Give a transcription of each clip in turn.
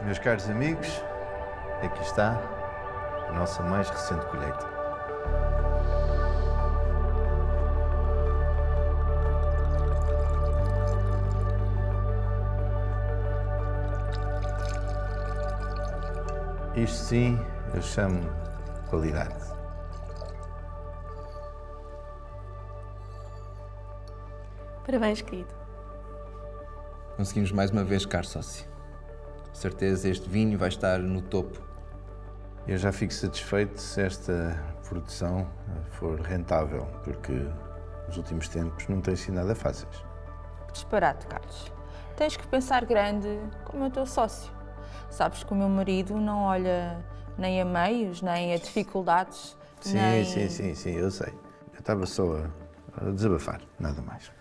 Meus caros amigos, aqui está a nossa mais recente colheita. Isto sim, eu chamo qualidade. Parabéns, querido. Conseguimos mais uma vez, caro sócio. Com certeza este vinho vai estar no topo. Eu já fico satisfeito se esta produção for rentável, porque nos últimos tempos não tem sido nada fáceis. Disparate, Carlos. Tens que pensar grande como o teu sócio. Sabes que o meu marido não olha nem a meios, nem a dificuldades, Sim, nem... sim, eu sei. Eu estava só a desabafar, nada mais.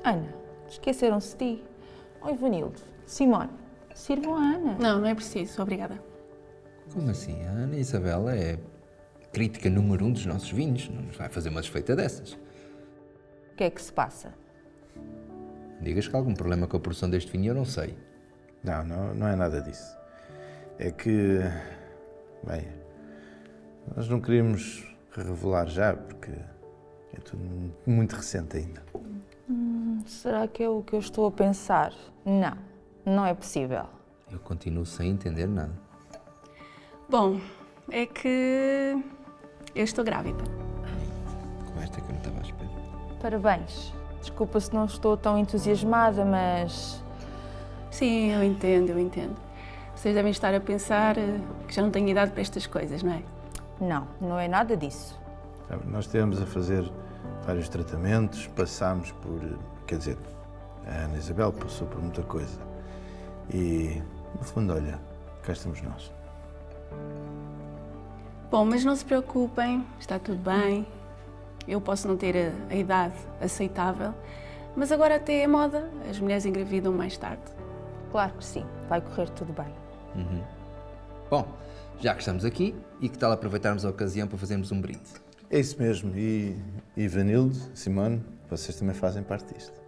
Ana, esqueceram-se de ti. Oi, Ivanildo, Simone, sirvam a Ana. Não é preciso, obrigada. Como assim? A Ana Isabela é crítica número 1 dos nossos vinhos. Não nos vai fazer uma desfeita dessas. O que é que se passa? Digas que há algum problema com a produção deste vinho, eu não sei. Não é nada disso. É que, bem, nós não queríamos revelar já, porque é tudo muito recente ainda. Será que é o que eu estou a pensar? Não, não é possível. Eu continuo sem entender nada. Bom, é que eu estou grávida. Com esta que eu não estava à espera. Parabéns. Desculpa se não estou tão entusiasmada, mas... Sim, eu entendo. Vocês devem estar a pensar que já não tenho idade para estas coisas, não é? Não é nada disso. Sabe, nós estivemos a fazer vários tratamentos, passámos por... Quer dizer, a Ana Isabel passou por muita coisa. E, no fundo, olha, cá estamos nós. Bom, mas não se preocupem, está tudo bem. Eu posso não ter a idade aceitável, mas agora até é moda, as mulheres engravidam mais tarde. Claro que sim, vai correr tudo bem. Bom, já que estamos aqui, e que tal aproveitarmos a ocasião para fazermos um brinde? É isso mesmo. E Ivanildo, Simone, vocês também fazem parte disto.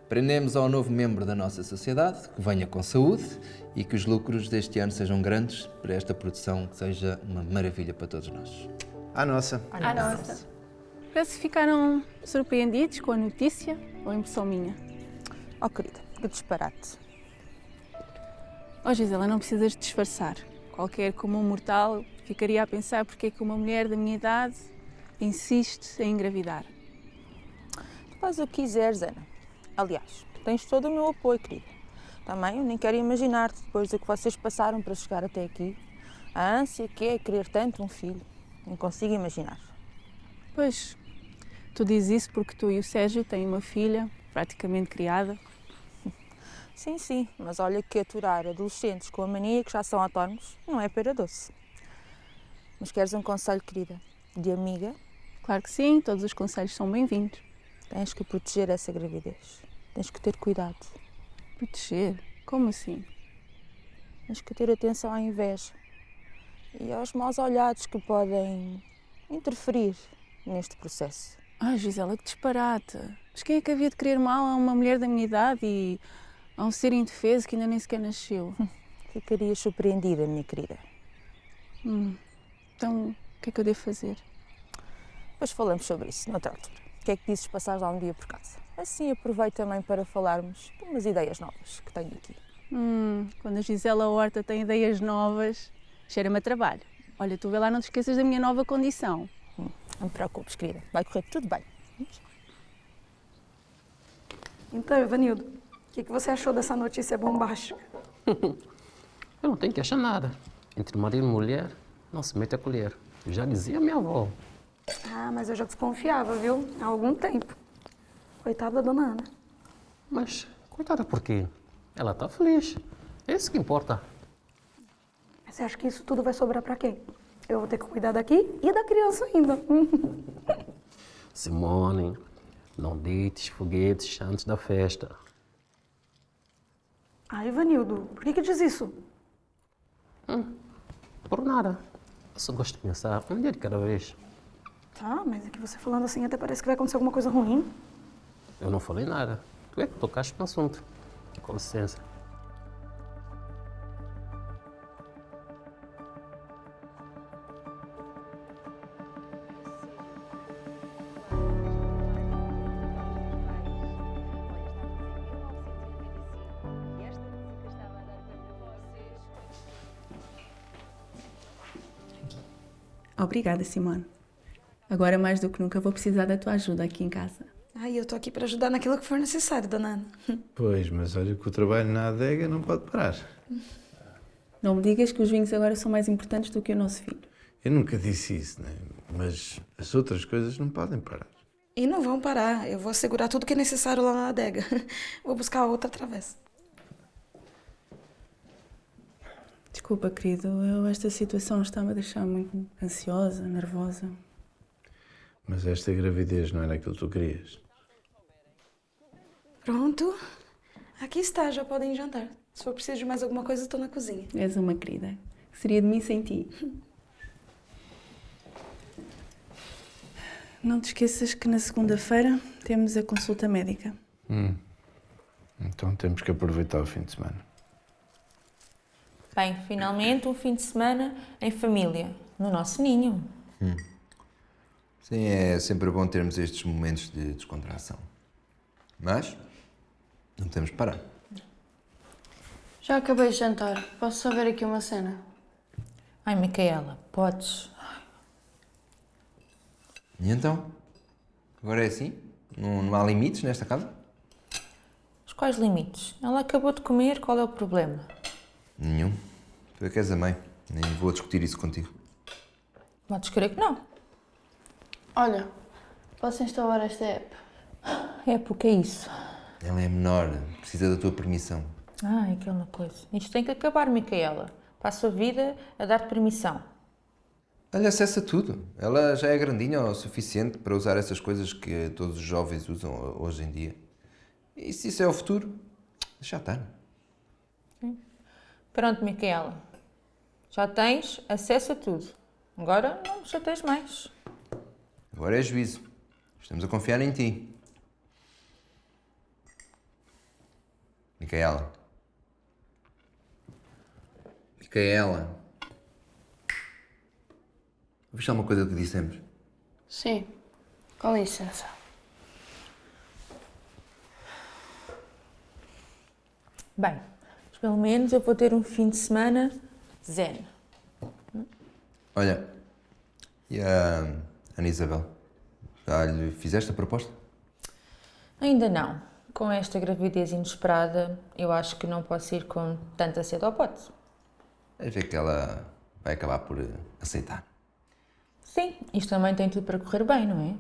Brindemos ao novo membro da nossa sociedade, que venha com saúde e que os lucros deste ano sejam grandes para esta produção, que seja uma maravilha para todos nós. À nossa. À nossa. Parece que ficaram surpreendidos com a notícia ou a impressão minha? Oh, querida, que disparate. Oh, Gisela, não precisas de disfarçar. Qualquer comum mortal ficaria a pensar porque é que uma mulher da minha idade insiste em engravidar. Tu faz o que quiseres, Ana. Aliás, tens todo o meu apoio, querida. Também eu nem quero imaginar depois do que vocês passaram para chegar até aqui. A ânsia que é querer tanto um filho. Nem consigo imaginar. Pois, tu dizes isso porque tu e o Sérgio têm uma filha praticamente criada. Sim, mas olha que aturar adolescentes com a mania que já são autónomos não é pera doce. Mas queres um conselho, querida? De amiga? Claro que sim, todos os conselhos são bem-vindos. Tens que proteger essa gravidez. Tens que ter cuidado. Proteger? Como assim? Tens que ter atenção à inveja e aos maus olhados que podem interferir neste processo. Ah, Gisela, que disparate. Mas quem é que havia de querer mal a uma mulher da minha idade e a um ser indefeso que ainda nem sequer nasceu? Ficarias surpreendida, minha querida. Então, o que é que eu devo fazer? Depois falamos sobre isso, noutra altura. O que é que dizes passar lá um dia por casa? Assim aproveito também para falarmos de umas ideias novas que tenho aqui. Quando a Gisela Horta tem ideias novas, cheira-me a trabalho. Olha, tu vê lá, não te esqueças da minha nova condição. Não te preocupes, querida. Vai correr tudo bem. Então, Ivanildo, o que você achou dessa notícia bombástica? Eu não tenho que achar nada. Entre marido e mulher, não se mete a colher. Já dizia minha avó. Ah, mas eu já desconfiava, viu? Há algum tempo. Coitada da dona Ana. Mas, coitada por quê? Ela tá feliz. É isso que importa. Mas você acha que isso tudo vai sobrar pra quem? Eu vou ter que cuidar daqui e da criança ainda. Simone, não deites foguetes antes da festa. Ah, Ivanildo, por que diz isso? Por nada. Eu só gosto de pensar um dia de cada vez. Tá, mas é que você falando assim até parece que vai acontecer alguma coisa ruim. Eu não falei nada. Tu é que tocaste no assunto. Com licença. Obrigada, Simone. Agora, mais do que nunca, vou precisar da tua ajuda aqui em casa. Ai, eu tô aqui para ajudar naquilo que for necessário, dona Ana. Pois, mas olha que o trabalho na adega não pode parar. Não me digas que os vinhos agora são mais importantes do que o nosso filho. Eu nunca disse isso, né? Mas as outras coisas não podem parar. E não vão parar. Eu vou assegurar tudo que é necessário lá na adega. Vou buscar outra travessa. Desculpa, querido, esta situação está-me a deixar muito ansiosa, nervosa. Mas esta gravidez não era aquilo que tu querias. Pronto. Aqui está, já podem jantar. Se for preciso de mais alguma coisa, estou na cozinha. És uma querida. Que seria de mim sem ti? Não te esqueças que na segunda-feira temos a consulta médica. Então temos que aproveitar o fim de semana. Bem, finalmente um fim de semana em família, no nosso ninho. Sim, é sempre bom termos estes momentos de descontração. Mas não temos que parar. Já acabei de jantar. Posso só ver aqui uma cena? Ai, Micaela, podes? E então? Agora é assim? Não há limites nesta casa? Os quais limites? Ela acabou de comer, qual é o problema? Nenhum. Tu é que és a mãe. Nem vou discutir isso contigo. Podes crer que não. Olha, posso instalar esta app? É porque é isso. Ela é menor, precisa da tua permissão. Ai, aquela coisa. Isto tem que acabar, Micaela. Passo a vida a dar-te permissão. Olha, acessa tudo. Ela já é grandinha o suficiente para usar essas coisas que todos os jovens usam hoje em dia. E se isso é o futuro, deixa estar. Pronto, Micaela. Já tens acesso a tudo. Agora não me chateias mais. Agora é juízo. Estamos a confiar em ti. Micaela. Micaela. Ouviste alguma coisa que dissemos? Sim. Com licença. Bem, mas pelo menos eu vou ter um fim de semana zen. Olha, e a Ana Isabel? Já lhe fizeste a proposta? Ainda não. Com esta gravidez inesperada, eu acho que não posso ir com tanta sede ao pote. Vais ver que ela vai acabar por aceitar. Sim, isto também tem tudo para correr bem, não é?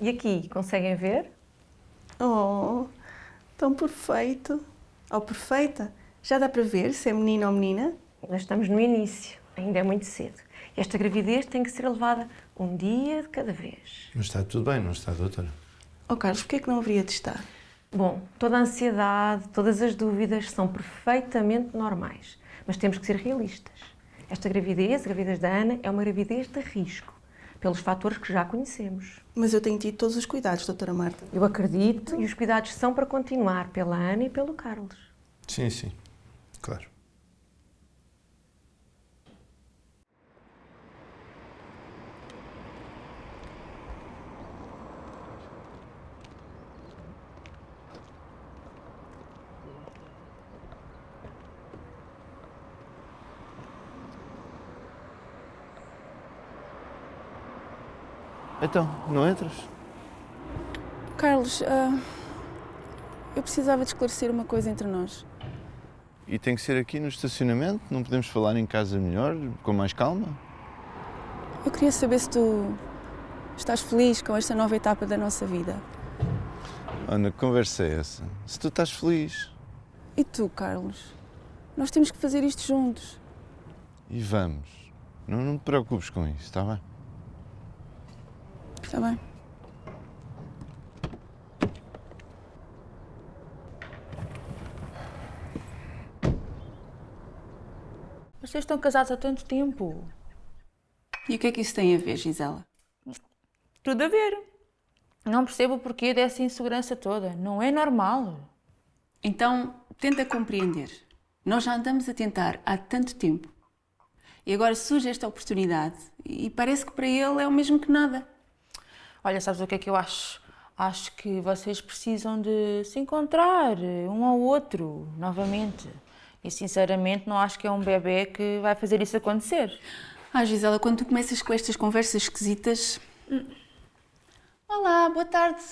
E aqui, conseguem ver? Oh, tão perfeito. Oh, perfeita. Já dá para ver se é menino ou menina? Nós estamos no início, ainda é muito cedo. Esta gravidez tem que ser levada um dia de cada vez. Mas está tudo bem, não está, doutora? Oh, Carlos, porquê é que não haveria de estar? Bom, toda a ansiedade, todas as dúvidas são perfeitamente normais, mas temos que ser realistas. Esta gravidez, a gravidez da Ana, é uma gravidez de risco, pelos fatores que já conhecemos. Mas eu tenho tido todos os cuidados, doutora Marta. Eu acredito e os cuidados são para continuar pela Ana e pelo Carlos. Sim, sim. Claro. Então, não entras? Carlos, eu precisava de esclarecer uma coisa entre nós. E tem que ser aqui no estacionamento? Não podemos falar em casa melhor, com mais calma? Eu queria saber se tu estás feliz com esta nova etapa da nossa vida. Ana, que conversa é essa? Se tu estás feliz. E tu, Carlos? Nós temos que fazer isto juntos. E vamos. Não te preocupes com isso, está bem? Está bem? Vocês estão casados há tanto tempo. E o que é que isso tem a ver, Gisela? Tudo a ver. Não percebo o porquê dessa insegurança toda. Não é normal. Então, tenta compreender. Nós já andamos a tentar há tanto tempo. E agora surge esta oportunidade e parece que para ele é o mesmo que nada. Olha, sabes o que é que eu acho? Acho que vocês precisam de se encontrar um ao outro, novamente. E sinceramente não acho que é um bebê que vai fazer isso acontecer. Gisela, quando tu começas com estas conversas esquisitas... Olá, boa tarde.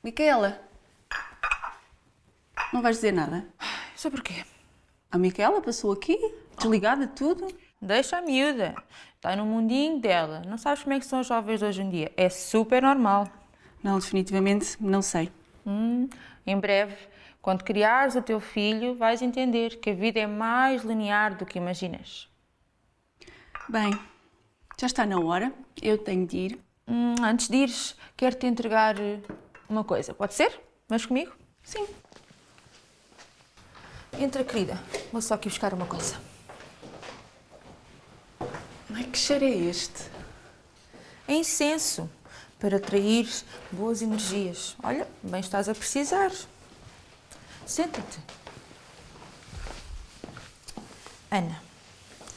Micaela. Não vais dizer nada? Só porquê? A Micaela passou aqui, desligada de tudo. Deixa a miúda. Está no mundinho dela. Não sabes como é que são os jovens de hoje em dia. É super normal. Não, definitivamente não sei. Em breve, quando criares o teu filho, vais entender que a vida é mais linear do que imaginas. Bem, já está na hora. Eu tenho de ir. Antes de ires, quero-te entregar uma coisa. Pode ser? Vais comigo? Sim. Entra, querida. Vou só aqui buscar uma coisa. Ai, que cheiro é este? É incenso, para atrair boas energias. Olha, bem estás a precisar. Senta-te. Ana,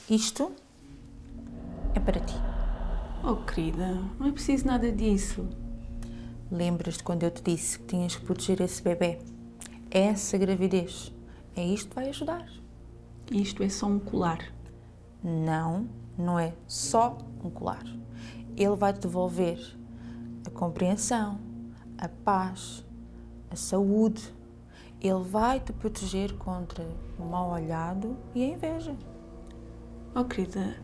isto é para ti. Oh, querida, não é preciso nada disso. Lembras-te quando eu te disse que tinhas que proteger esse bebê? Essa gravidez. É isto que vai ajudar. Isto é só um colar. Não, não é só um colar. Ele vai te devolver a compreensão, a paz, a saúde. Ele vai te proteger contra o mal olhado e a inveja. Oh, querida,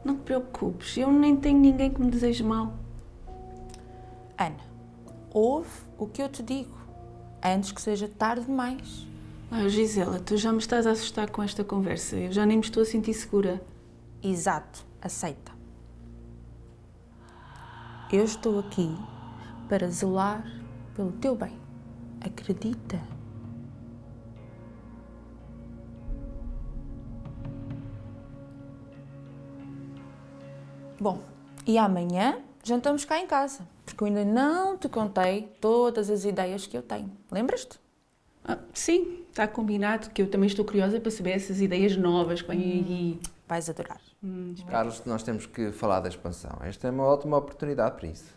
não te preocupes. Eu nem tenho ninguém que me deseje mal. Ana, ouve o que eu te digo, antes que seja tarde demais. Gisela, tu já me estás a assustar com esta conversa. Eu já nem me estou a sentir segura. Exato, aceita. Eu estou aqui para zelar pelo teu bem. Acredita. Bom, e amanhã jantamos cá em casa, porque eu ainda não te contei todas as ideias que eu tenho. Lembras-te? Sim, está combinado, que eu também estou curiosa para saber essas ideias novas que vêm aí. Vais adorar. Carlos, nós temos que falar da expansão. Esta é uma ótima oportunidade para isso.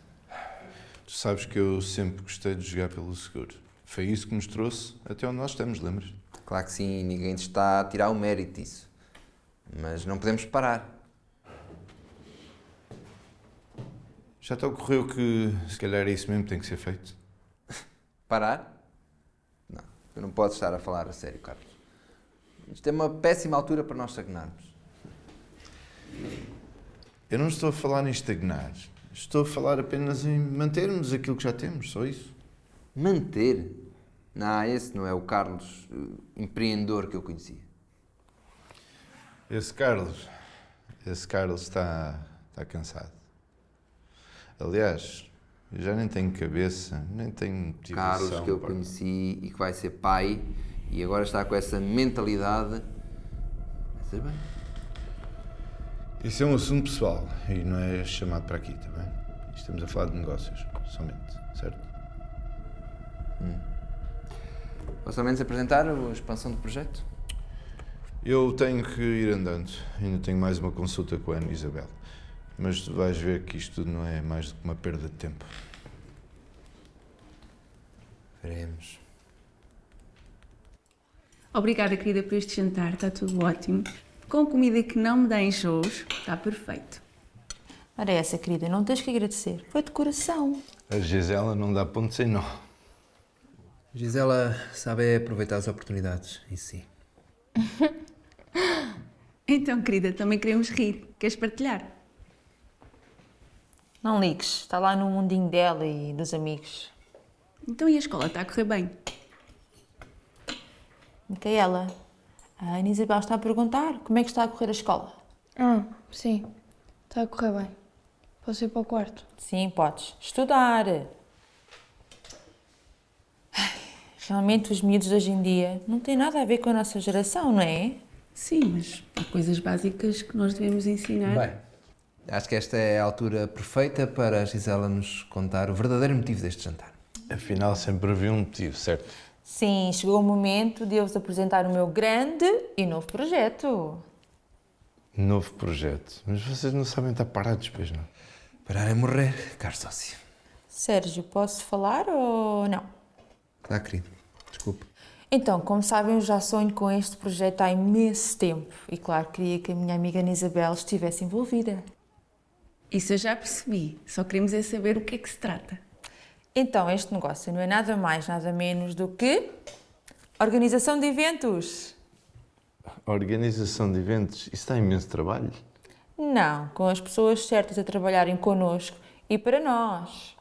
Tu sabes que eu sempre gostei de jogar pelo seguro. Foi isso que nos trouxe até onde nós estamos, lembras? Claro que sim, ninguém te está a tirar o mérito disso. Mas não podemos parar. Já te ocorreu que se calhar é isso mesmo que tem que ser feito? Parar? Não, tu não podes estar a falar a sério, Carlos. Isto é uma péssima altura para nós estagnarmos. Eu não estou a falar em estagnar. Estou a falar apenas em mantermos aquilo que já temos, só isso. Manter? Não, esse não é o Carlos empreendedor que eu conhecia. Esse Carlos está cansado. Aliás, eu já nem tenho cabeça, nem tenho motivação. Carlos que eu conheci e que vai ser pai e agora está com essa mentalidade. Vai ser bem. Isso é um assunto pessoal e não é chamado para aqui, está bem? Estamos a falar de negócios, somente, certo? Posso ao menos apresentar a expansão do projeto? Eu tenho que ir andando. Ainda tenho mais uma consulta com a Ana Isabel. Mas tu vais ver que isto tudo não é mais do que uma perda de tempo. Veremos. Obrigada, querida, por este jantar. Está tudo ótimo. Com comida que não me dá enjoos, está perfeito. Ora essa, querida, não tens que agradecer. Foi de coração. A Gisela não dá ponto sem nó. Gisela sabe aproveitar as oportunidades, isso sim. Então, querida, também queremos rir. Queres partilhar? Não ligues, está lá no mundinho dela e dos amigos. Então, e a escola está a correr bem? Micaela, a Ana Isabel está a perguntar como é que está a correr a escola. Sim. Está a correr bem. Posso ir para o quarto? Sim, podes. Estudar. Ai, realmente os miúdos de hoje em dia não têm nada a ver com a nossa geração, não é? Sim, mas há coisas básicas que nós devemos ensinar. Bem, acho que esta é a altura perfeita para a Gisela nos contar o verdadeiro motivo deste jantar. Afinal, sempre havia um motivo, certo? Sim, chegou o momento de eu vos apresentar o meu grande e novo projeto. Novo projeto. Mas vocês não sabem estar parados, pois não? Parar é morrer, caro sócio. Sérgio, posso falar ou não? Claro, querido. Desculpe. Então, como sabem, eu já sonho com este projeto há imenso tempo e, claro, queria que a minha amiga Ana Isabel estivesse envolvida. Isso eu já percebi. Só queremos é saber o que é que se trata. Então, este negócio não é nada mais, nada menos do que organização de eventos. Organização de eventos, isso dá imenso trabalho. Não, com as pessoas certas a trabalharem connosco e para nós.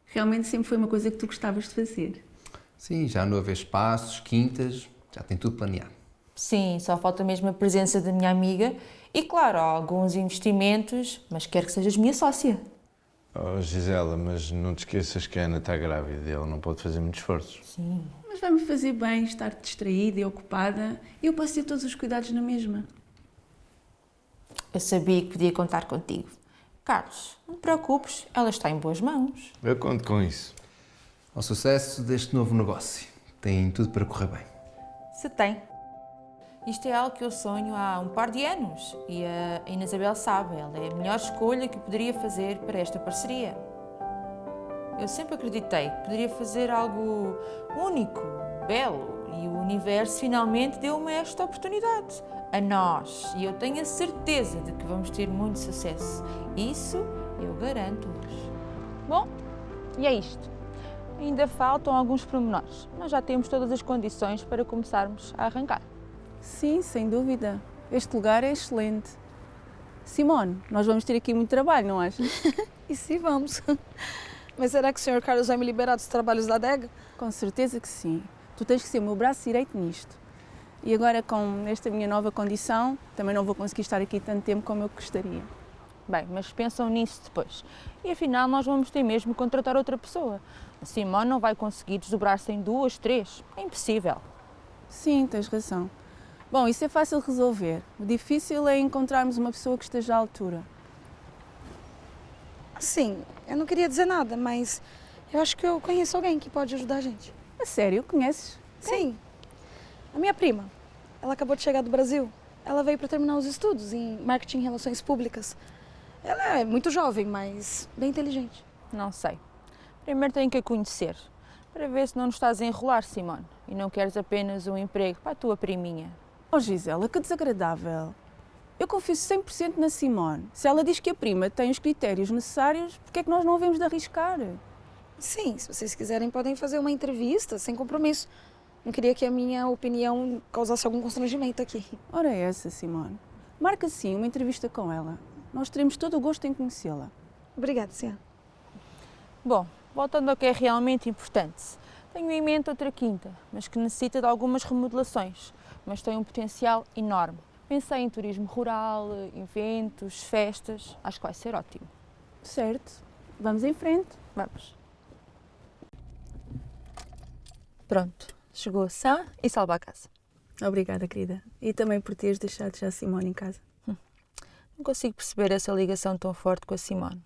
Realmente sempre foi uma coisa que tu gostavas de fazer. Sim, já andou a ver espaços, quintas, já tem tudo planeado. Sim, só falta mesmo a presença da minha amiga e, claro, alguns investimentos, mas quero que sejas minha sócia. Oh, Gisela, mas não te esqueças que a Ana está grávida e ela não pode fazer muitos esforços. Sim. Mas vai-me fazer bem estar distraída e ocupada e eu posso ter todos os cuidados na mesma. Eu sabia que podia contar contigo. Carlos, não te preocupes, ela está em boas mãos. Eu conto com isso. Ao sucesso deste novo negócio, tem tudo para correr bem. Se tem. Isto é algo que eu sonho há um par de anos e a Ana Isabel sabe, ela é a melhor escolha que eu poderia fazer para esta parceria. Eu sempre acreditei que poderia fazer algo único, belo, e o universo finalmente deu-me esta oportunidade. A nós. E eu tenho a certeza de que vamos ter muito sucesso. Isso eu garanto-vos. Bom, e é isto. Ainda faltam alguns pormenores. Nós já temos todas as condições para começarmos a arrancar. Sim, sem dúvida. Este lugar é excelente. Simone, nós vamos ter aqui muito trabalho, não achas? E sim, vamos. Mas será que o Sr. Carlos vai me liberar dos trabalhos da adega? Com certeza que sim. Tu tens que ser o meu braço direito nisto. E agora, com esta minha nova condição, também não vou conseguir estar aqui tanto tempo como eu gostaria. Bem, mas pensam nisso depois. E afinal, nós vamos ter mesmo que contratar outra pessoa. A Simone não vai conseguir desdobrar-se em 2, 3. É impossível. Sim, tens razão. Bom, isso é fácil de resolver. O difícil é encontrarmos uma pessoa que esteja à altura. Sim, eu não queria dizer nada, mas eu acho que eu conheço alguém que pode ajudar a gente. A sério? Conheces? Sim. A minha prima. Ela acabou de chegar do Brasil. Ela veio para terminar os estudos em marketing e relações públicas. Ela é muito jovem, mas bem inteligente. Não sei. Primeiro tenho que a conhecer, para ver se não nos estás a enrolar, Simone. E não queres apenas um emprego para a tua priminha. Oh Gisela, que desagradável. Eu confio 100% na Simone. Se ela diz que a prima tem os critérios necessários, por que é que nós não havemos de arriscar? Sim, se vocês quiserem podem fazer uma entrevista sem compromisso. Não queria que a minha opinião causasse algum constrangimento aqui. Ora é essa, Simone. Marca sim uma entrevista com ela. Nós teremos todo o gosto em conhecê-la. Obrigada, senhora. Bom, voltando ao que é realmente importante. Tenho em mente outra quinta, mas que necessita de algumas remodelações, mas tem um potencial enorme. Pensei em turismo rural, eventos, festas. Acho que vai ser ótimo. Certo. Vamos em frente. Vamos. Pronto. Chegou sã e salva a casa. Obrigada, querida. E também por teres deixado já a Simone em casa. Não consigo perceber essa ligação tão forte com a Simone.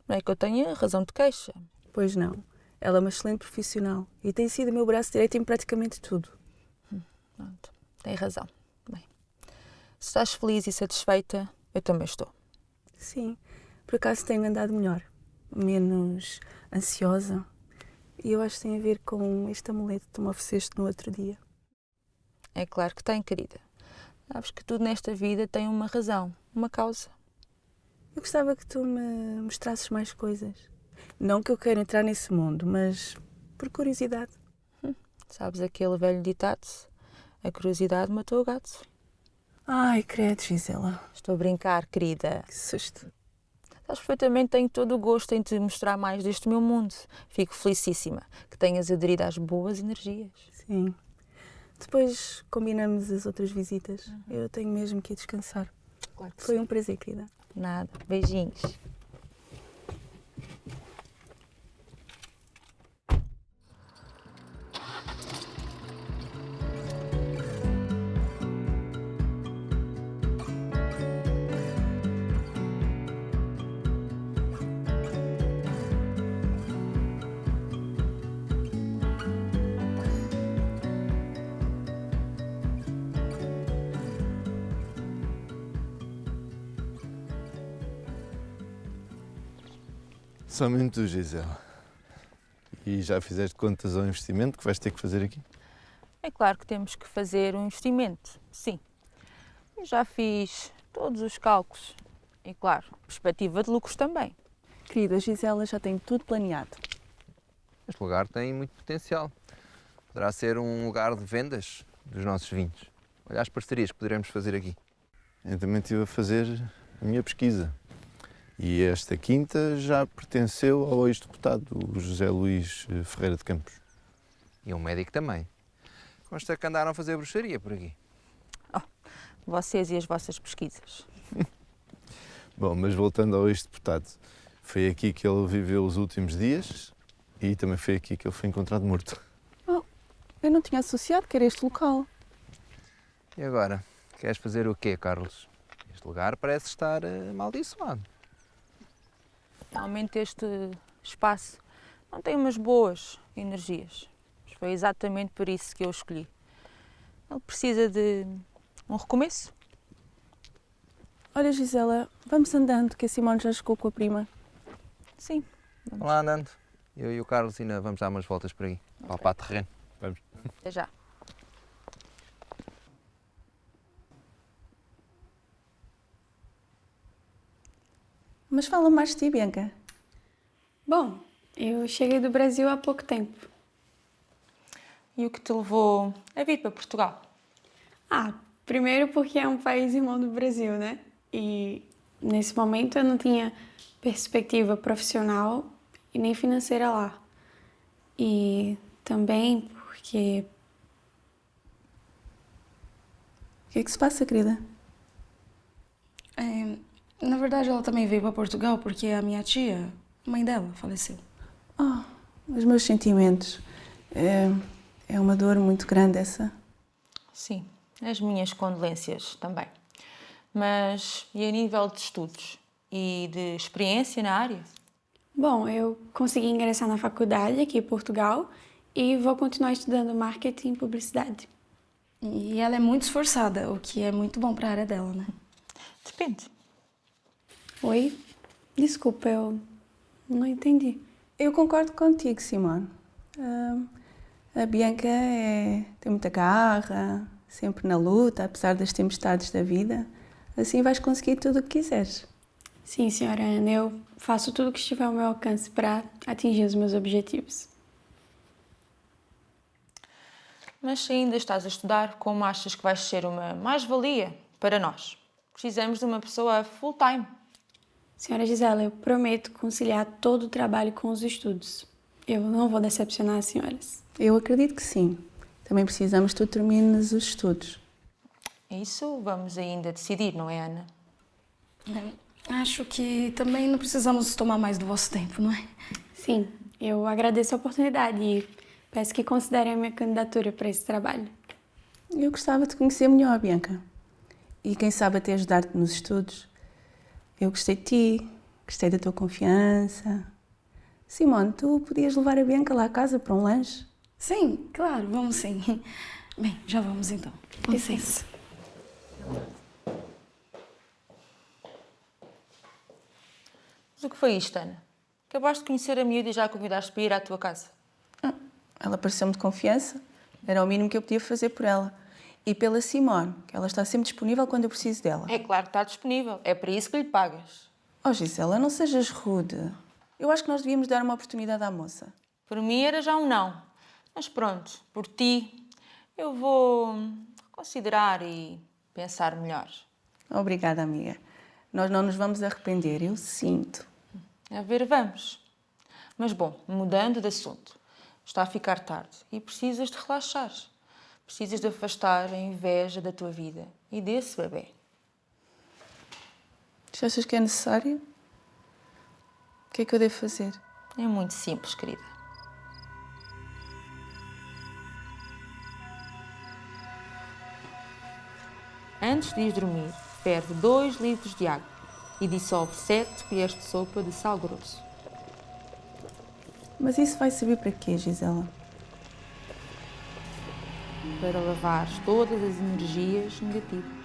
Não é que eu tenha razão de queixa. Pois não. Ela é uma excelente profissional e tem sido o meu braço direito em praticamente tudo. Pronto. Tem razão. Bem, se estás feliz e satisfeita, eu também estou. Sim. Por acaso tenho andado melhor. Menos ansiosa. E eu acho que tem a ver com este amuleto que tu me ofereceste no outro dia. É claro que tem, querida. Sabes que tudo nesta vida tem uma razão, uma causa. Eu gostava que tu me mostrasses mais coisas. Não que eu queira entrar nesse mundo, mas por curiosidade. Sabes aquele velho ditado? A curiosidade matou o gato. Ai, credo, Gisela. Estou a brincar, querida. Que susto. Sabes perfeitamente, tenho todo o gosto em te mostrar mais deste meu mundo. Fico felicíssima que tenhas aderido às boas energias. Sim. Depois combinamos as outras visitas. Eu tenho mesmo que ir descansar. Claro que Foi um prazer, querida. Nada. Beijinhos. Somente tu, Gisela. E já fizeste contas ao investimento que vais ter que fazer aqui? É É claro que temos que fazer um investimento, sim. Eu já fiz todos os cálculos e, claro, perspectiva de lucros também. Querida, a Gisela já tem tudo planeado. Este lugar tem muito potencial. Poderá ser um lugar de vendas dos nossos vinhos. Olha as parcerias que poderemos fazer aqui. Eu também estive a fazer a minha pesquisa. E esta quinta já pertenceu ao ex-deputado, o José Luís Ferreira de Campos. E um médico também. Consta que andaram a fazer bruxaria por aqui. Vocês e as vossas pesquisas. Bom, mas voltando ao ex-deputado, foi aqui que ele viveu os últimos dias e também foi aqui que ele foi encontrado morto. Eu não tinha associado que era este local. E agora? Queres fazer o quê, Carlos? Este lugar parece estar amaldiçoado. Realmente este espaço não tem umas boas energias. Mas foi exatamente por isso que eu o escolhi. Ele precisa de um recomeço. Olha, Gisela, vamos andando, que a Simone já chegou com a prima. Sim. Vamos lá andando. Eu e o Carlos ainda vamos dar umas voltas por aí. Palpar terreno. Vamos. Até já. Mas fala mais de ti, Bianca. Bom, eu cheguei do Brasil há pouco tempo. E o que te levou a vir para Portugal? Primeiro porque é um país irmão do Brasil, né? E nesse momento eu não tinha perspectiva profissional e nem financeira lá. E também porque... O que é que se passa, querida? Na verdade, ela também veio para Portugal porque a minha tia, mãe dela, faleceu. Os meus sentimentos. É uma dor muito grande essa. Sim, as minhas condolências também. Mas e a nível de estudos e de experiência na área? Bom, eu consegui ingressar na faculdade aqui em Portugal e vou continuar estudando marketing e publicidade. E ela é muito esforçada, o que é muito bom para a área dela, né? Depende. Oi? Desculpa, eu não entendi. Eu concordo contigo, Simone. A Bianca tem muita garra, sempre na luta, apesar das tempestades da vida. Assim vais conseguir tudo o que quiseres. Sim, senhora Ana, eu faço tudo o que estiver ao meu alcance para atingir os meus objetivos. Mas se ainda estás a estudar, como achas que vais ser uma mais-valia para nós? Precisamos de uma pessoa full-time. Senhora Gisela, eu prometo conciliar todo o trabalho com os estudos. Eu não vou decepcionar as senhoras. Eu acredito que sim. Também precisamos que tu termines os estudos. Isso vamos ainda decidir, não é, Ana? Acho que também não precisamos tomar mais do vosso tempo, não é? Sim, eu agradeço a oportunidade e peço que considerem a minha candidatura para esse trabalho. Eu gostava de conhecer melhor, Bianca. E quem sabe até ajudar-te nos estudos. Eu gostei de ti, gostei da tua confiança. Simone, tu podias levar a Bianca lá a casa para um lanche? Sim, claro, vamos sim. Bem, já vamos então. Licença. Mas o que foi isto, Ana? Acabaste de conhecer a miúda e já a convidaste para ir à tua casa. Ela pareceu-me de confiança. Era o mínimo que eu podia fazer por ela. E pela Simone, que ela está sempre disponível quando eu preciso dela. É claro que está disponível. É para isso que lhe pagas. Oh, Gisela, não sejas rude. Eu acho que nós devíamos dar uma oportunidade à moça. Por mim era já um não. Mas pronto, por ti, eu vou considerar e pensar melhor. Obrigada, amiga. Nós não nos vamos arrepender, eu sinto. A ver, vamos. Mas bom, mudando de assunto. Está a ficar tarde e precisas de relaxar. Precisas de afastar a inveja da tua vida e desse bebê. Tu achas que é necessário? O que é que eu devo fazer? É muito simples, querida. Antes de ir dormir, ferve 2 litros de água e dissolve 7 colheres de sopa de sal grosso. Mas isso vai servir para quê, Gisela? Para lavar todas as energias negativas.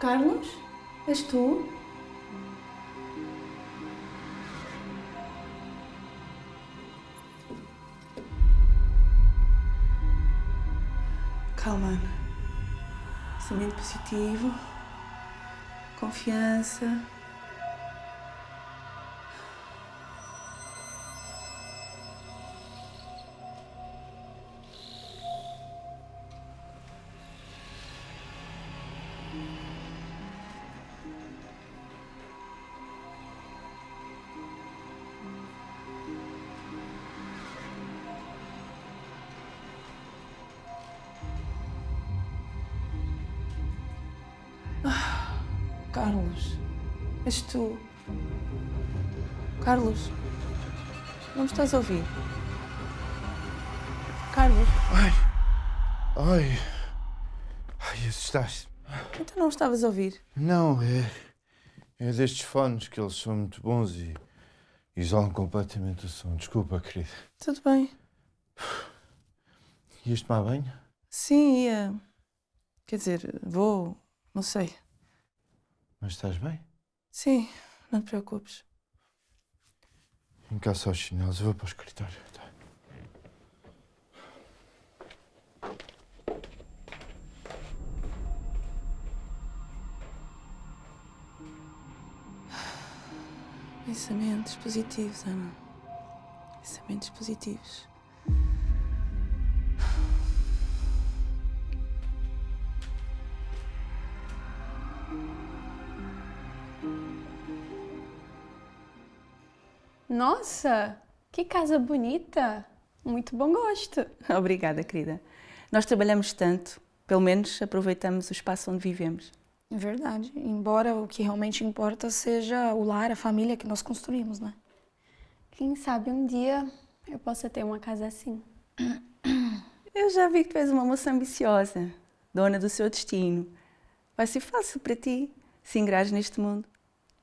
Carlos? És tu? Calma, Ana. Pensamento positivo. Confiança. Carlos, és tu. Carlos, não me estás a ouvir? Carlos, Ai, assustaste. então não me estavas a ouvir? Não, é destes fones que eles são muito bons e isolam completamente o som. Desculpa, querida. Tudo bem. Ias tomar banho? Sim, ia. Quer dizer, vou. Não sei. Mas estás bem? Sim, não te preocupes. Encaça os chinelos, eu vou para o escritório. Tá? Pensamentos positivos, Ana. Pensamentos positivos. Nossa, que casa bonita! Muito bom gosto. Obrigada, querida. Nós trabalhamos tanto, pelo menos aproveitamos o espaço onde vivemos. É verdade. Embora o que realmente importa seja o lar, a família que nós construímos, né? Quem sabe um dia eu possa ter uma casa assim. Eu já vi que tu és uma moça ambiciosa, dona do seu destino. Vai ser fácil para ti se engrares neste mundo.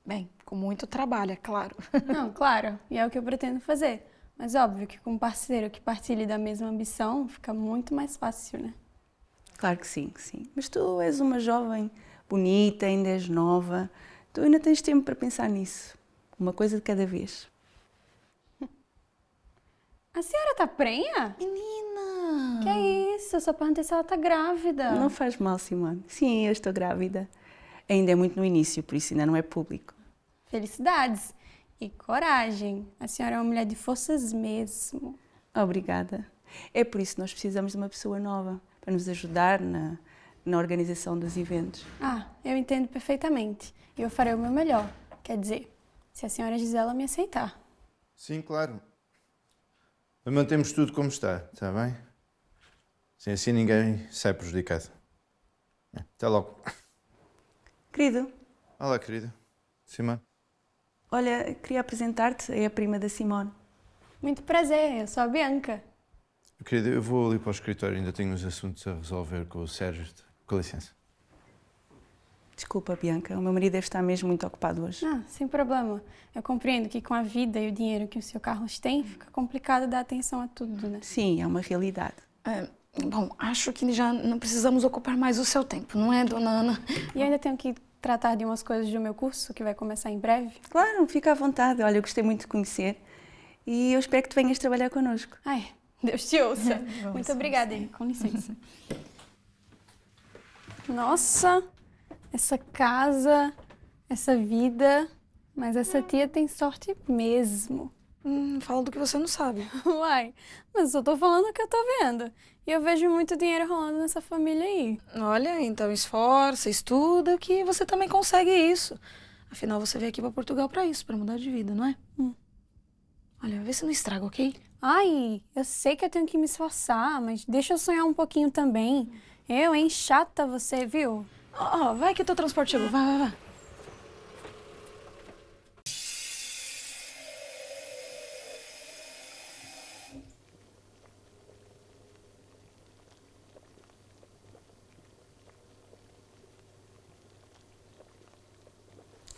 Bem, com muito trabalho, é claro. Não, claro, e é o que eu pretendo fazer. Mas óbvio que com um parceiro que partilhe da mesma ambição, fica muito mais fácil, né? Claro que sim, que sim. Mas tu és uma jovem bonita, ainda és nova. Tu ainda tens tempo para pensar nisso. Uma coisa de cada vez. A senhora tá prenha? Menina! Que é isso? Eu só perguntei se ela tá grávida. Não faz mal, Simone. Sim, eu estou grávida. Ainda é muito no início, por isso ainda não é público. Felicidades e coragem. A senhora é uma mulher de forças mesmo. Obrigada. É por isso que nós precisamos de uma pessoa nova, para nos ajudar na organização dos eventos. Ah, eu entendo perfeitamente. E eu farei o meu melhor. Quer dizer, se a senhora Gisela me aceitar. Sim, claro. Mantemos tudo como está bem? Sem assim ninguém sai prejudicado. Até logo. Querido, Olá, querida. Simone. olha, queria apresentar-te, é a prima da Simone. Muito prazer, eu sou a Bianca. Querida, eu vou ali para o escritório, ainda tenho uns assuntos a resolver com o Sérgio. Com licença. Desculpa, Bianca, o meu marido deve estar mesmo muito ocupado hoje. Ah, sem problema. Eu compreendo que com a vida e o dinheiro que o seu Carlos tem, fica complicado dar atenção a tudo, né? Sim, é uma realidade. Bom, acho que já não precisamos ocupar mais o seu tempo, não é, dona Ana? E ainda tenho que tratar de umas coisas do meu curso, que vai começar em breve. Claro, fica à vontade. Olha, eu gostei muito de conhecer e eu espero que tu venhas trabalhar connosco. Ai, Deus te ouça. Muito obrigada, hein? Com licença. Nossa, essa casa, essa vida, mas essa tia tem sorte mesmo. Fala do que você não sabe. Uai, mas eu tô falando o que eu tô vendo. E eu vejo muito dinheiro rolando nessa família aí. Olha, então esforça, estuda, que você também consegue isso. Afinal, você veio aqui para Portugal para isso, para mudar de vida, não é? Olha, vê se não estraga, ok? Ai, eu sei que eu tenho que me esforçar, mas deixa eu sonhar um pouquinho também. Eu, hein? Chata você, viu? Ó, vai que o teu transporte chegou. Vai.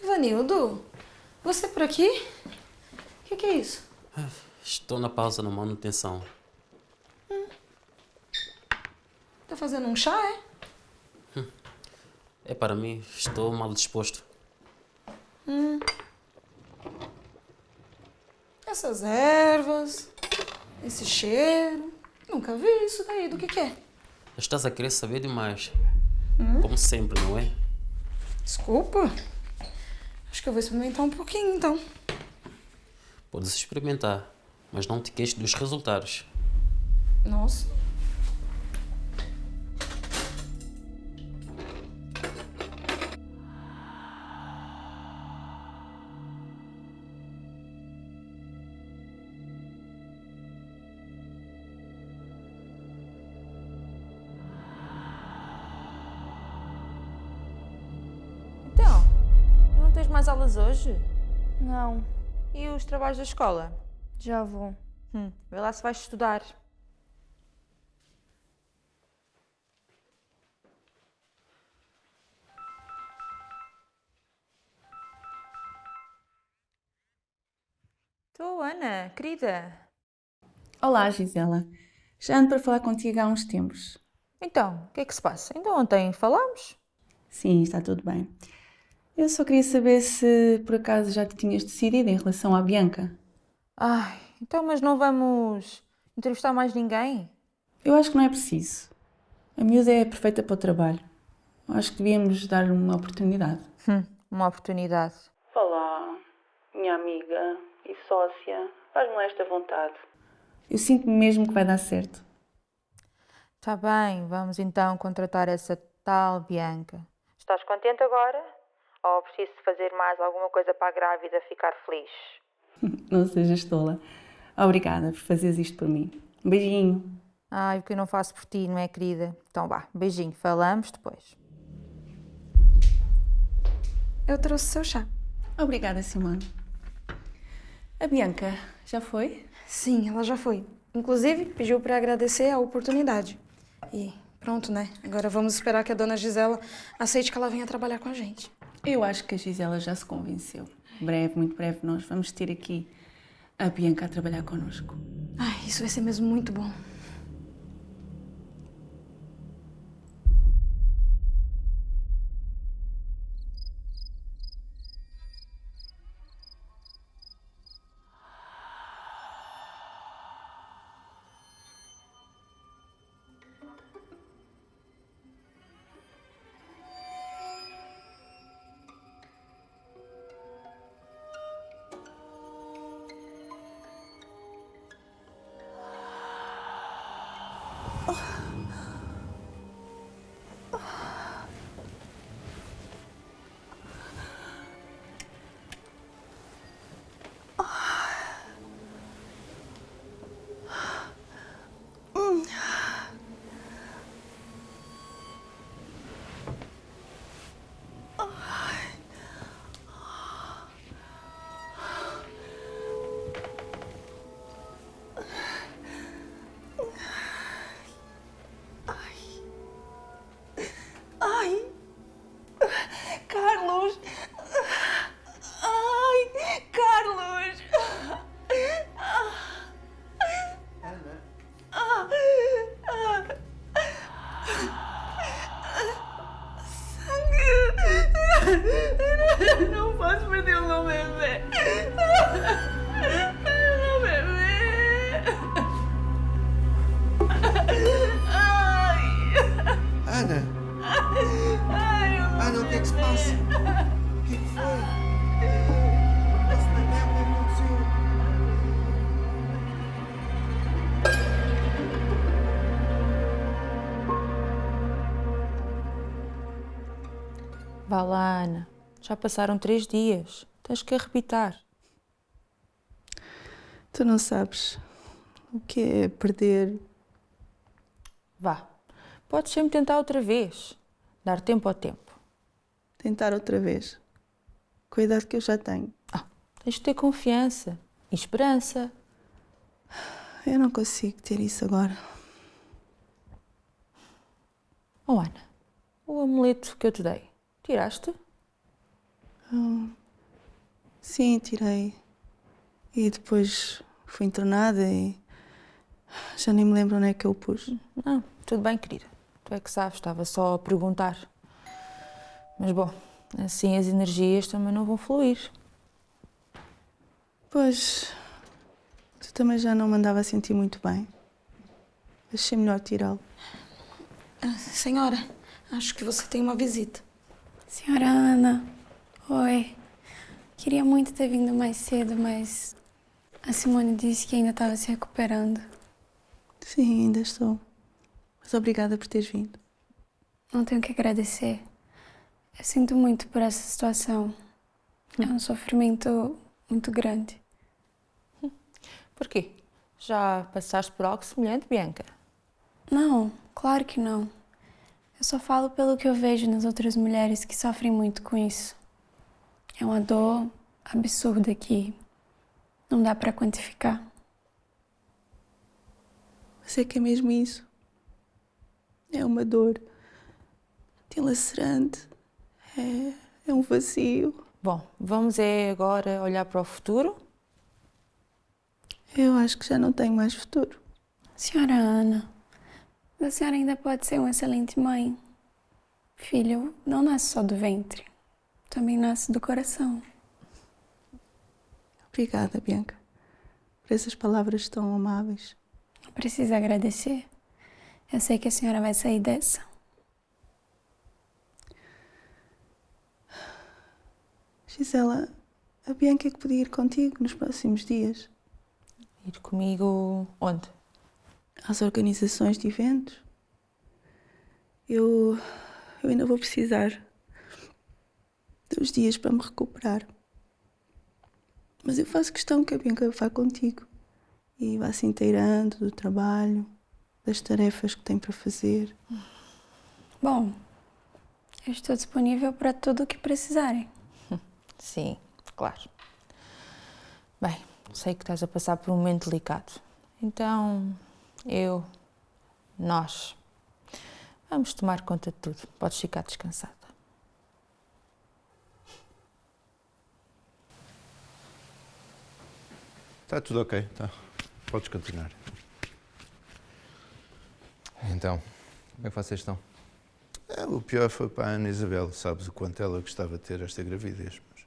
Ivanildo, você por aqui? O que é isso? Estou na pausa na manutenção. Tá fazendo um chá, é? É para mim, estou mal disposto. Essas ervas, esse cheiro. Nunca vi isso daí. Do que é? Estás a querer saber demais. Como sempre, não é? Desculpa. Acho que eu vou experimentar um pouquinho, então. Podes experimentar, mas não te queixes dos resultados. Nossa. Então, não tens mais aulas hoje? Não, E os trabalhos da escola? já vou. Vê lá se vais estudar. Estou, Ana, querida. Olá, Gisela. Já ando para falar contigo há uns tempos. Então, o que é que se passa? Ainda ontem falámos? Sim, está tudo bem. Eu só queria saber se por acaso já te tinhas decidido em relação à Bianca. Ai, então, mas não vamos entrevistar mais ninguém? Eu acho que não é preciso. A miúda é perfeita para o trabalho. Acho que devíamos dar-lhe uma oportunidade. Uma oportunidade. Olá, minha amiga e sócia. Faz-me esta vontade. Eu sinto-me mesmo que vai dar certo. Está bem, vamos então contratar essa tal Bianca. Estás contente agora? Ou preciso de fazer mais alguma coisa para a grávida ficar feliz? Não sejas tola. Obrigada por fazeres isto por mim. Um beijinho. Ai, o que eu não faço por ti, não é, querida? Então vá, beijinho, falamos depois. Eu trouxe seu chá. Obrigada, Simone. A Bianca já foi? Sim, ela já foi. Inclusive, pediu para agradecer a oportunidade. E pronto, né? Agora vamos esperar que a dona Gisela aceite que ela venha trabalhar com a gente. Eu acho que a Gisela já se convenceu. Breve, muito breve, nós vamos ter aqui a Bianca a trabalhar connosco. Ai, isso vai ser mesmo muito bom. Ai, Carlos! Ai, Carlos! Sangue! Não posso perder o meu bebê! Meu bebê! Ai! Ana! Ai, Ana, o que é que se passa? O que é que foi? Esse bebê, o que é que aconteceu? Vá lá, Ana. Já passaram 3 dias. Tens que arrebitar. Tu não sabes o que é perder. Vá. Podes sempre tentar outra vez. Dar tempo ao tempo. Tentar outra vez. Com a idade que eu já tenho. Tens de ter confiança e esperança. Eu não consigo ter isso agora. Oh, Ana, o amuleto que eu te dei, tiraste? Sim, tirei. E depois fui internada e já nem me lembro onde é que eu o pus. Não, tudo bem, querida. Tu é que sabes, estava só a perguntar. Mas bom, assim as energias também não vão fluir. Pois, tu também já não me andava a sentir muito bem. Achei melhor tirá-lo. Senhora, acho que você tem uma visita. Senhora Ana, oi. Queria muito ter vindo mais cedo, mas a Simone disse que ainda estava se recuperando. Sim, ainda estou. Mas obrigada por teres vindo. Não tenho que agradecer. Eu sinto muito por essa situação. É um sofrimento muito grande. Por quê? Já passaste por algo semelhante, Bianca? Não, claro que não. Eu só falo pelo que eu vejo nas outras mulheres que sofrem muito com isso. É uma dor absurda que não dá para quantificar. Mas é que é mesmo isso. É uma dor dilacerante. É um vazio. Bom, vamos agora olhar para o futuro. Eu acho que já não tenho mais futuro. Senhora Ana, a senhora ainda pode ser uma excelente mãe. Filho não nasce só do ventre, também nasce do coração. Obrigada, Bianca, por essas palavras tão amáveis. Não precisa agradecer. Eu sei que a senhora vai sair dessa. Gisela, a Bianca é que podia ir contigo nos próximos dias. Ir comigo onde? Às organizações de eventos. Eu ainda vou precisar dos dias para me recuperar. Mas eu faço questão que a Bianca vá contigo e vá se inteirando do trabalho, das tarefas que tem para fazer. Bom, eu estou disponível para tudo o que precisarem. Sim, claro. Bem, sei que estás a passar por um momento delicado. Então, nós, vamos tomar conta de tudo. Podes ficar descansada. Está tudo ok, tá. Podes continuar. Então, como é que vocês estão? O pior foi para a Ana Isabel. Sabes o quanto ela gostava de ter esta gravidez. Mas...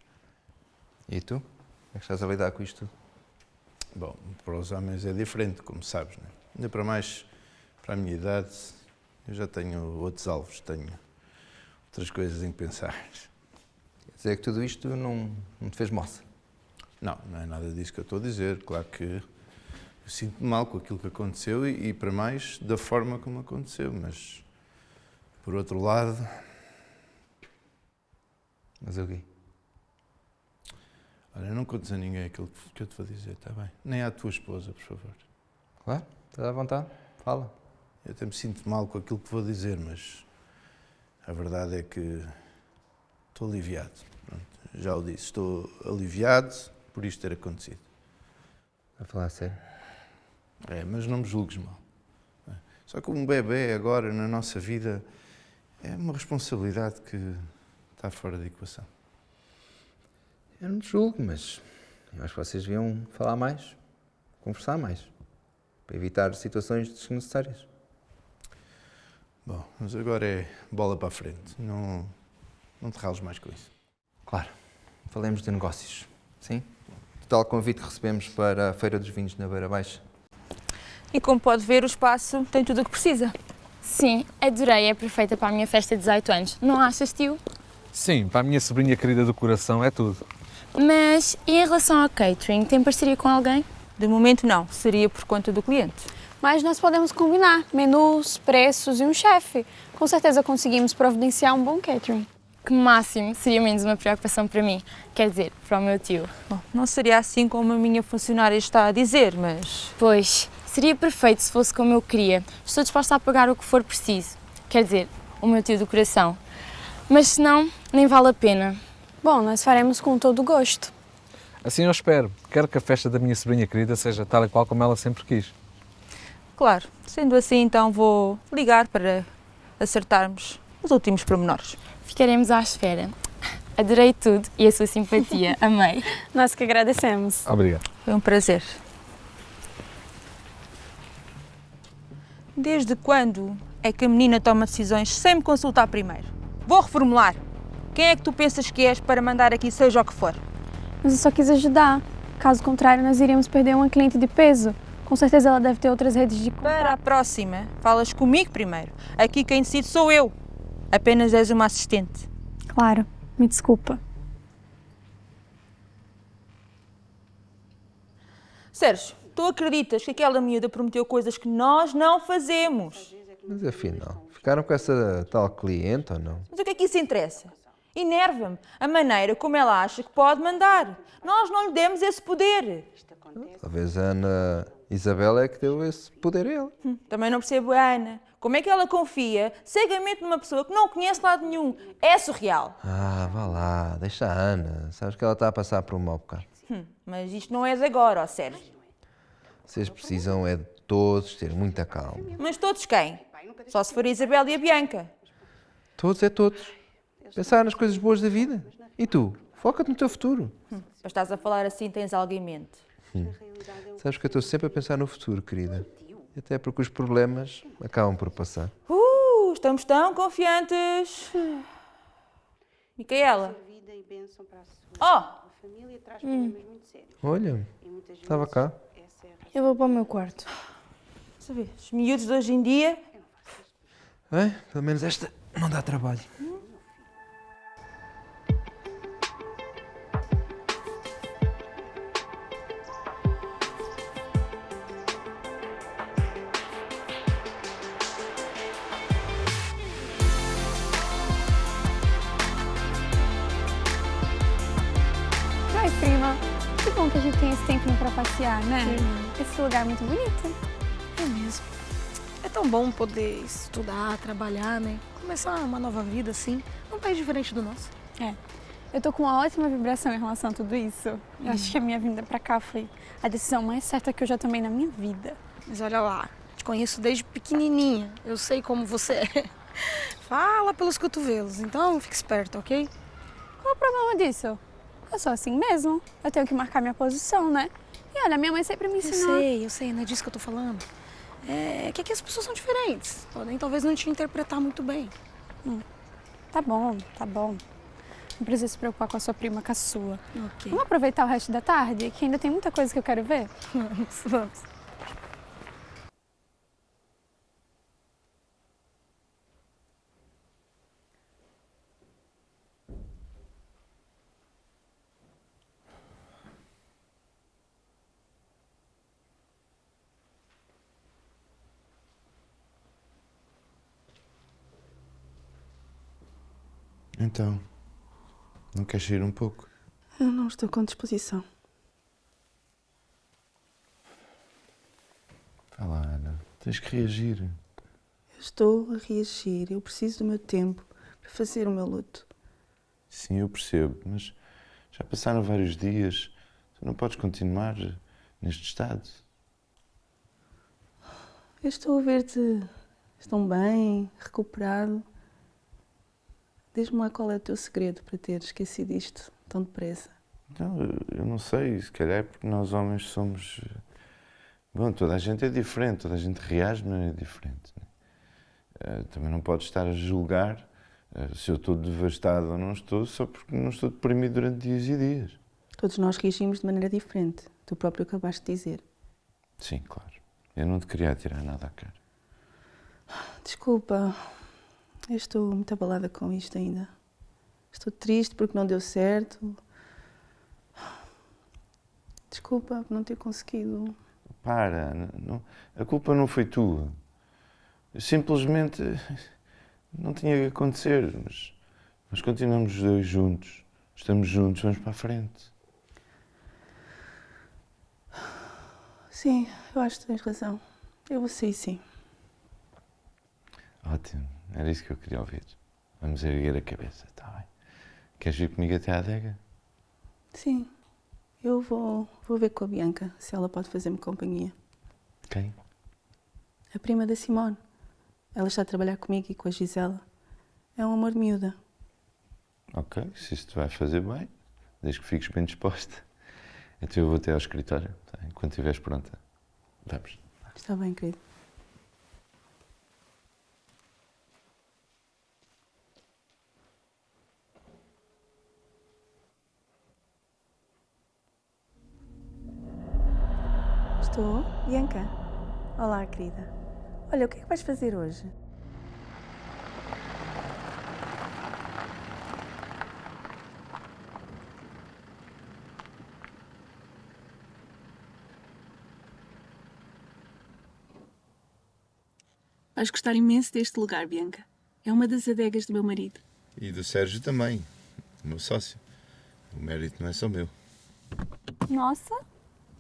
E tu? Como é que estás a lidar com isto tudo? Bom, para os homens é diferente, como sabes, não é? Ainda para mais, para a minha idade, eu já tenho outros alvos, tenho outras coisas em que pensar. Quer dizer que tudo isto não te fez moça? Não, não é nada disso que eu estou a dizer. Claro que eu sinto-me mal com aquilo que aconteceu e para mais, da forma como aconteceu, mas, por outro lado... Mas o quê? Olha, não contes a ninguém aquilo que eu te vou dizer, está bem? Nem à tua esposa, por favor. Claro, estás à vontade, fala. Eu até me sinto mal com aquilo que vou dizer, mas a verdade é que estou aliviado. Pronto, já o disse, estou aliviado por isto ter acontecido. A falar a sério? É, mas não me julgues mal. Só que um bebê agora na nossa vida é uma responsabilidade que está fora da equação. Eu não te julgo, mas eu acho que vocês deviam falar mais, conversar mais, para evitar situações desnecessárias. Bom, mas agora é bola para a frente. Não te rales mais com isso. Claro, falemos de negócios, sim? Total convite que recebemos para a Feira dos Vinhos na Beira Baixa. E como pode ver, o espaço tem tudo o que precisa. Sim, adorei, é perfeita para a minha festa de 18 anos. Não achas, tio? Sim, para a minha sobrinha querida do coração é tudo. Mas e em relação ao catering, tem parceria com alguém? De momento não, seria por conta do cliente. Mas nós podemos combinar menus, preços e um chefe. Com certeza conseguimos providenciar um bom catering. Que máximo, seria menos uma preocupação para mim. Quer dizer, para o meu tio. Bom, não seria assim como a minha funcionária está a dizer, mas... Pois, seria perfeito se fosse como eu queria. Estou disposta a pagar o que for preciso. Quer dizer, o meu tio do coração. Mas se não, nem vale a pena. Bom, nós faremos com todo o gosto. Assim eu espero. Quero que a festa da minha sobrinha querida seja tal e qual como ela sempre quis. Claro, sendo assim, então vou ligar para acertarmos os últimos pormenores. Ficaremos à espera. Adorei tudo e a sua simpatia. Amei. Nós que agradecemos. Obrigado. Foi um prazer. Desde quando é que a menina toma decisões sem me consultar primeiro? Vou reformular. Quem é que tu pensas que és para mandar aqui seja o que for? Mas eu só quis ajudar. Caso contrário, nós iríamos perder uma cliente de peso. Com certeza ela deve ter outras redes de contato. Para a próxima, falas comigo primeiro. Aqui quem decide sou eu. Apenas és uma assistente. Claro, me desculpa. Sérgio, tu acreditas que aquela miúda prometeu coisas que nós não fazemos? Mas afinal, ficaram com essa tal cliente ou não? Mas o que é que isso interessa? Enerva-me a maneira como ela acha que pode mandar. Nós não lhe demos esse poder. Talvez a Ana Isabela é que deu esse poder a ela. Também não percebo a Ana. Como é que ela confia cegamente numa pessoa que não conhece lado nenhum? É surreal. Ah, vá lá, deixa a Ana. Sabes que ela está a passar por um mau bocado. Mas isto não és agora, ó Sérgio. Vocês precisam é de todos ter muita calma. Mas todos quem? Só se for a Isabel e a Bianca. Todos é todos. Pensar nas coisas boas da vida. E tu? Foca-te no teu futuro. Mas estás a falar assim, tens algo em mente. Sabes que eu estou sempre a pensar no futuro, querida. E até porque os problemas acabam por passar. Estamos tão confiantes. Micaela. Oh! Olha, estava cá. Eu vou para o meu quarto. Sabe, os miúdos de hoje em dia. Bem, pelo menos esta não dá trabalho. Ai, prima, que bom que a gente tem esse tempinho pra passear, né? Esse lugar é muito bonito. É mesmo. É tão bom poder estudar, trabalhar, né? Começar uma nova vida assim, num país diferente do nosso. É. Eu tô com uma ótima vibração em relação a tudo isso. Eu acho que a minha vinda pra cá foi a decisão mais certa que eu já tomei na minha vida. Mas olha lá, te conheço desde pequenininha. Eu sei como você é. Fala pelos cotovelos, então fique esperto, ok? Qual o problema disso? Eu sou assim mesmo. Eu tenho que marcar minha posição, né? E olha, minha mãe sempre me ensinou. Eu sei, não é disso que eu tô falando. É que aqui as pessoas são diferentes. Podem talvez não te interpretar muito bem. Tá bom, tá bom. Não precisa se preocupar com a sua prima, com a sua. Ok. Vamos aproveitar o resto da tarde, que ainda tem muita coisa que eu quero ver? Vamos. Então, não queres sair um pouco? Eu não estou com disposição. Vá lá, Ana. Tens que reagir. Eu estou a reagir. Eu preciso do meu tempo para fazer o meu luto. Sim, eu percebo, mas já passaram vários dias. Tu não podes continuar neste estado. Eu estou a ver-te tão bem, recuperado. Diz-me lá qual é o teu segredo para ter esquecido isto tão depressa. Não, eu não sei, se calhar é porque nós homens somos... Bom, toda a gente é diferente, toda a gente reage de maneira diferente. Né? Também não podes estar a julgar se eu estou devastado ou não estou, só porque não estou deprimido durante dias e dias. Todos nós reagimos de maneira diferente. Tu próprio acabaste de dizer. Sim, claro. Eu não te queria atirar nada à cara. Desculpa, eu estou muito abalada com isto ainda. Estou triste porque não deu certo. Desculpa por não ter conseguido. Para, a culpa não foi tua. Simplesmente não tinha que acontecer, mas continuamos os dois juntos. Estamos juntos, vamos para a frente. Sim, eu acho que tens razão. Eu vou sair, sim. Ótimo, era isso que eu queria ouvir. Vamos erguer a cabeça, está bem? Queres vir comigo até à adega? Sim, eu vou ver com a Bianca se ela pode fazer-me companhia. Quem? A prima da Simone. Ela está a trabalhar comigo e com a Gisela. É um amor de miúda. Ok, se isso te vai fazer bem, desde que fiques bem disposta. Então eu vou até ao escritório, tá? Quando estiveres pronta. Vamos. Está bem, querido. Estou, Bianca. Olá, querida. Olha, o que é que vais fazer hoje? Vais gostar imenso deste lugar, Bianca. É uma das adegas do meu marido. E do Sérgio também, o meu sócio. O mérito não é só meu. Nossa,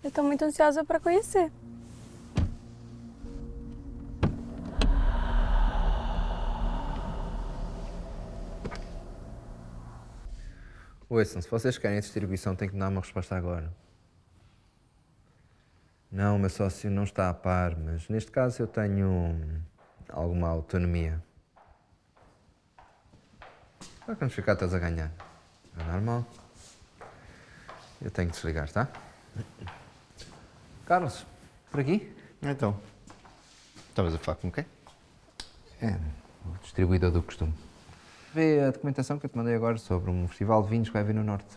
eu estou muito ansiosa para conhecer. Ouçam, se vocês querem a distribuição, têm que me dar uma resposta agora. Não, o meu sócio não está a par, mas neste caso eu tenho alguma autonomia. Vai vamos ficar todos a ganhar. É normal. Eu tenho que desligar, tá? Carlos, por aqui? Então, estavas a falar com quem? É, o distribuidor do costume. Vê a documentação que eu te mandei agora sobre um festival de vinhos que vai haver no Norte.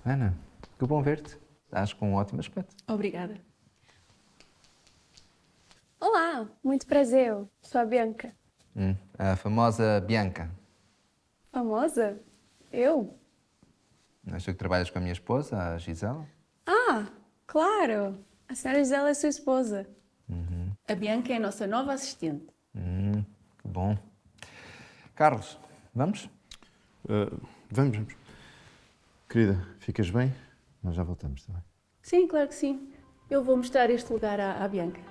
Ana, que bom ver-te. Estás com um ótimo aspecto. Obrigada. Olá, muito prazer. Eu sou a Bianca. A famosa Bianca. Famosa? Eu? És tu que trabalhas com a minha esposa, a Gisela? Ah, claro. A senhora Gisela é sua esposa. A Bianca é a nossa nova assistente. Que bom. Carlos, vamos? Vamos. Querida, ficas bem? Nós já voltamos também. Sim, claro que sim. Eu vou mostrar este lugar à Bianca.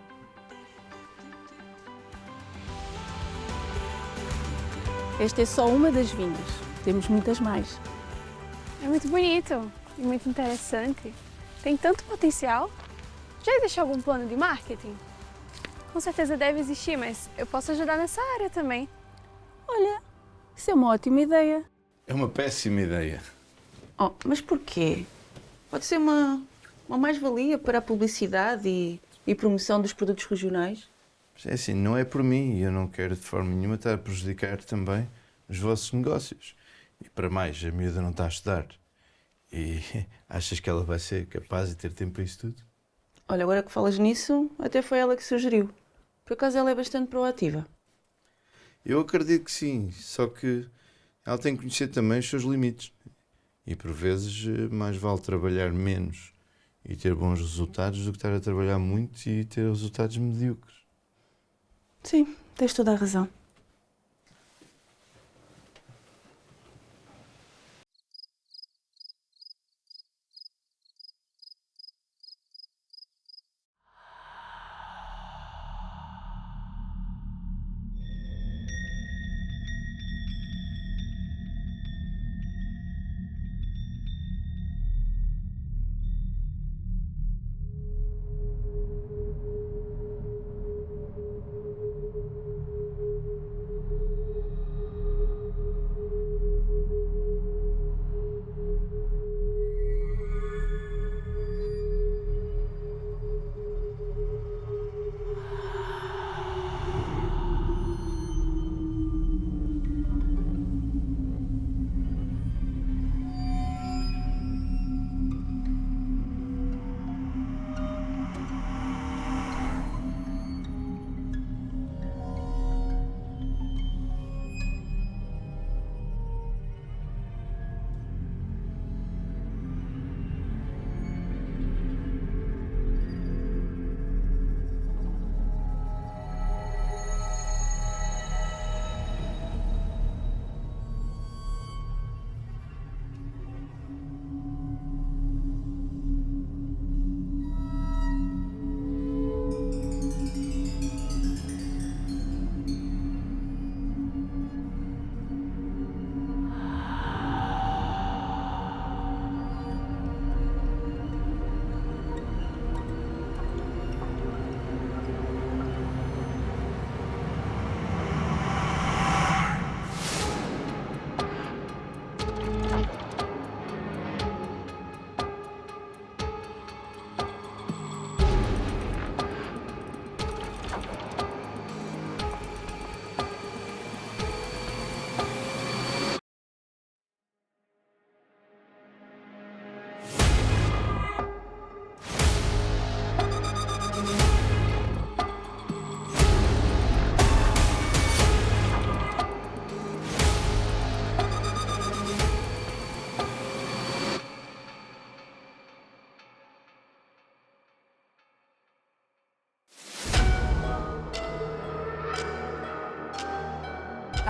Esta é só uma das vinhas. Temos muitas mais. É muito bonito e muito interessante. Tem tanto potencial. Já existe algum plano de marketing? Com certeza deve existir, mas eu posso ajudar nessa área também. Olha, isso é uma ótima ideia. É uma péssima ideia. Oh, mas porquê? Pode ser uma mais-valia para a publicidade e promoção dos produtos regionais. Mas é assim, não é por mim e eu não quero de forma nenhuma estar a prejudicar também os vossos negócios. E para mais, a miúda não está a estudar. E achas que ela vai ser capaz de ter tempo para isso tudo? Olha, agora que falas nisso, até foi ela que sugeriu. Por acaso ela é bastante proativa. Eu acredito que sim, só que ela tem que conhecer também os seus limites. E por vezes mais vale trabalhar menos e ter bons resultados do que estar a trabalhar muito e ter resultados medíocres. Sim, tens toda a razão.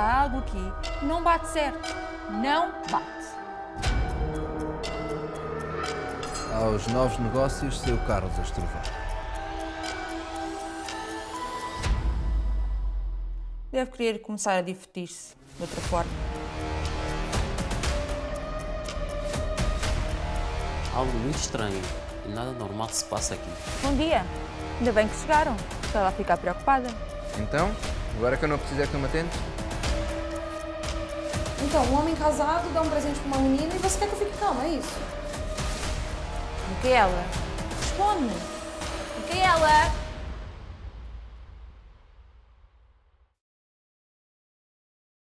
Há algo aqui que não bate certo. Não bate. Aos novos negócios, seu Carlos Astrovar. Deve querer começar a divertir-se de outra forma. Algo muito estranho e nada normal se passa aqui. Bom dia. Ainda bem que chegaram. Estava a ficar preocupada. Então, agora que eu não preciso é que tu me atendes? Então, um homem casado dá um presente para uma menina e você quer que eu fique calma, é isso? Micaela, responde-me. Micaela!